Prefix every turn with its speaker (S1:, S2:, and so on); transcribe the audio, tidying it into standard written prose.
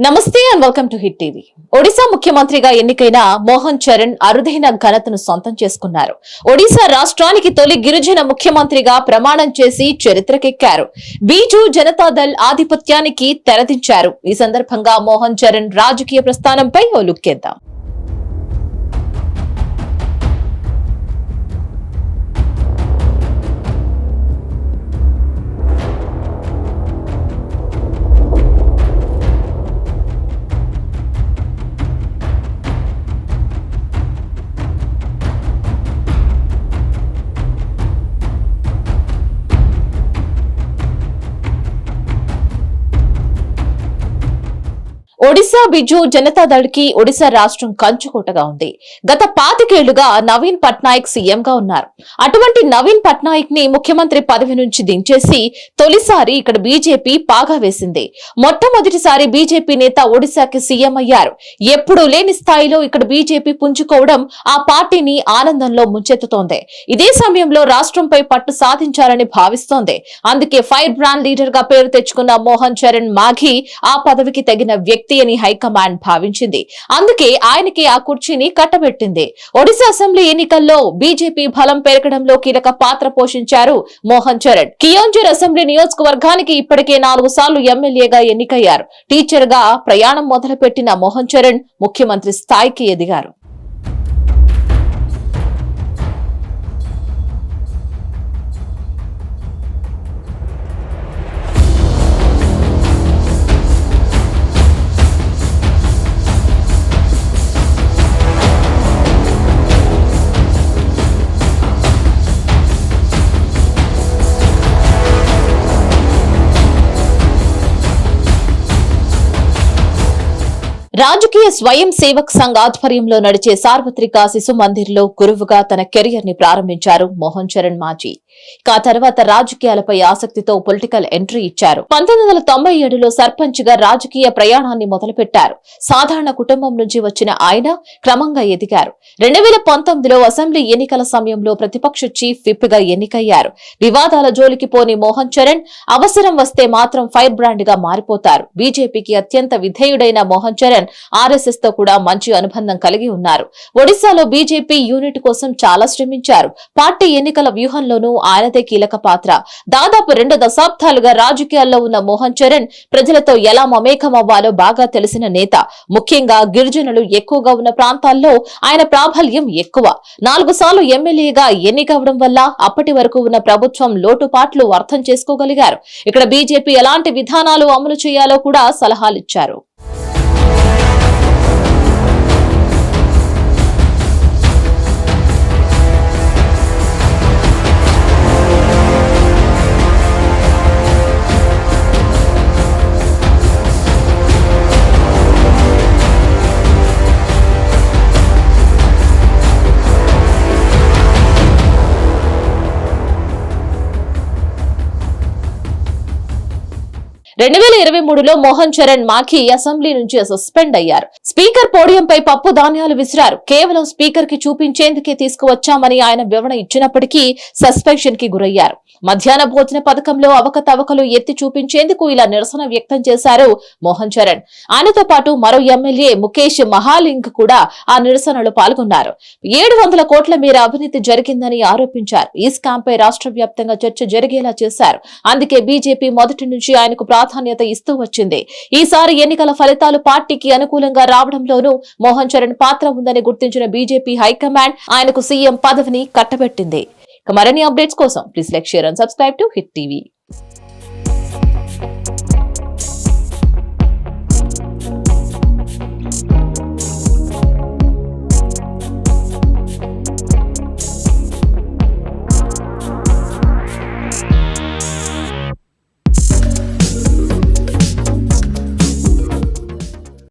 S1: నమస్తే and welcome to hit TV. Odisha ముఖ్యమంత్రిగా ఎన్నికైన మోహన్ చరణ్ అరుదైన ఘనతను సొంతం చేసుకున్నారు. ఒడిశా రాష్ట్రానికి తొలి గిరిజన ముఖ్యమంత్రిగా ప్రమాణం చేసి చరిత్రకెక్కారు. బీజూ జనతాదళ్ ఆధిపత్యానికి తెరదించారు. ఈ సందర్భంగా మోహన్ చరణ్ రాజకీయ ప్రస్థానంపై ఓ లుక్కేద్దాం. ఒడిశా బిజు జనతాదళ్ కి ఒడిశా రాష్ట్రం కంచుకోటగా ఉంది. గత 25 ఏళ్లుగా నవీన్ పట్నాయక్ సీఎంగా ఉన్నారు. అటువంటి నవీన్ పట్నాయక్ ని ముఖ్యమంత్రి పదవి నుంచి దించేసి తొలిసారి ఇక్కడ బీజేపీ పాగా వేసింది. మొట్టమొదటిసారి బీజేపీ నేత ఒడిశాకి సీఎం అయ్యారు. ఎప్పుడూ లేని స్థాయిలో ఇక్కడ బీజేపీ పుంజుకోవడం ఆ పార్టీని ఆనందంలో ముంచెత్తుతోంది. ఇదే సమయంలో రాష్ట్రంపై పట్టు సాధించాలని భావిస్తోంది. అందుకే ఫైర్ బ్రాండ్ లీడర్ గా పేరు తెచ్చుకున్న మోహన్ చరణ్ మాఘీ ఆ పదవికి తగిన వ్యక్తి అని హైకమాండ్ భావించింది. అందుకే ఆయనకి ఆ కుర్చీని కట్టబెట్టింది. ఒడిశా అసెంబ్లీ ఎన్నికల్లో బీజేపీ బలం పెరగడంలో కీలక పాత్ర పోషించారు మోహన్ చరణ్. కియోంజర్ అసెంబ్లీ నియోజకవర్గానికి ఇప్పటికే 4 సార్లు ఎమ్మెల్యేగా ఎన్నికయ్యారు. టీచర్ గా ప్రయాణం మొదలుపెట్టిన మోహన్ చరణ్ ముఖ్యమంత్రి స్థాయికి ఎదిగారు. రాజకీయ స్వయం సేవక్ సంఘ్ ఆధ్వర్యంలో నడిచే సార్వత్రిక శిశు మందిర్ లో గురువుగా తన కెరియర్ ని ప్రారంభించారు మోహన్ చరణ్ మాజీ. ఆ తర్వాత రాజకీయాలపై ఆసక్తితో పొలిటికల్ ఎంట్రీ ఇచ్చారు. 1997లో సర్పంచ్ గా రాజకీయ ప్రయాణాన్ని మొదలుపెట్టారు. సాధారణ కుటుంబం నుంచి వచ్చిన ఆయన క్రమంగా ఎదిగారు. 2019లో అసెంబ్లీ ఎన్నికల సమయంలో ప్రతిపక్ష చీఫ్ విప్ గా ఎన్నికయ్యారు. వివాదాల జోలికి పోని మోహన్ చరణ్ అవసరం వస్తే మాత్రం ఫైర్ బ్రాండ్ గా మారిపోతారు. బీజేపీకి అత్యంత విధేయుడైన మోహన్ చరణ్ ఆర్ఎస్ఎస్ తో కూడా మంచి అనుబంధం కలిగి ఉన్నారు. ఒడిశాలో బీజేపీ యూనిట్ కోసం చాలా శ్రమించారు. పార్టీ ఎన్నికల వ్యూహంలోనూ ఆయనదే కీలక పాత్ర. దాదాపు 2 దశాబ్దాలుగా రాజకీయాల్లో ఉన్న మోహన్ చరణ్ ప్రజలతో ఎలా మమేకమవ్వాలో బాగా తెలిసిన నేత. ముఖ్యంగా గిరిజనులు ఎక్కువగా ఉన్న ప్రాంతాల్లో ఆయన ప్రాబల్యం ఎక్కువ. 4 సార్లు ఎమ్మెల్యేగా ఎన్నికవడం వల్ల అప్పటి వరకు ఉన్న ప్రభుత్వం లోటుపాట్లు అర్థం చేసుకోగలిగారు. ఇక్కడ బీజేపీ ఎలాంటి విధానాలు అమలు చేయాలో కూడా సలహాలిచ్చారు. లో మోహన్ చరణ్ మాఘీ అసెంబ్లీ నుంచి సస్పెండ్ అయ్యారు. స్పీకర్ పోడియంపై పప్పు ధాన్యాలు విసిరారు. కేవలం స్పీకర్ కి చూపించేందుకే తీసుకువచ్చామని ఆయన వివరణ ఇచ్చినప్పటికీ సస్పెన్షన్ కి గురయ్యారు. మధ్యాహ్న భోజన పథకంలో అవకతవకలు ఎత్తి చూపించేందుకు ఇలా నిరసన వ్యక్తం చేశారు మోహన్ చరణ్. ఆయనతో పాటు మరో ఎమ్మెల్యే ముఖేష్ మహాలింగ్ కూడా ఆ నిరసనలో పాల్గొన్నారు. 700 కోట్ల మేర అవినీతి జరిగిందని ఆరోపించారు. ఈ స్కామ్ పై రాష్ట్ర వ్యాప్తంగా చర్చ జరిగేలా చేశారు. అందుకే బీజేపీ మొదటి నుంచి ఆయనకు ప్రాధాన్యత ఇస్తూ వచ్చింది. ఈసారి ఎన్నికల ఫలితాలు పార్టీకి అనుకూలంగా రావడంలోనూ మోహన్ చరణ్ పాత్ర ఉందని గుర్తించిన బీజేపీ హైకమాండ్ ఆయనకు సీఎం పదవిని కట్టబెట్టింది. మరిన్ని అప్డేట్స్ కోసం please like, share and subscribe to hit TV.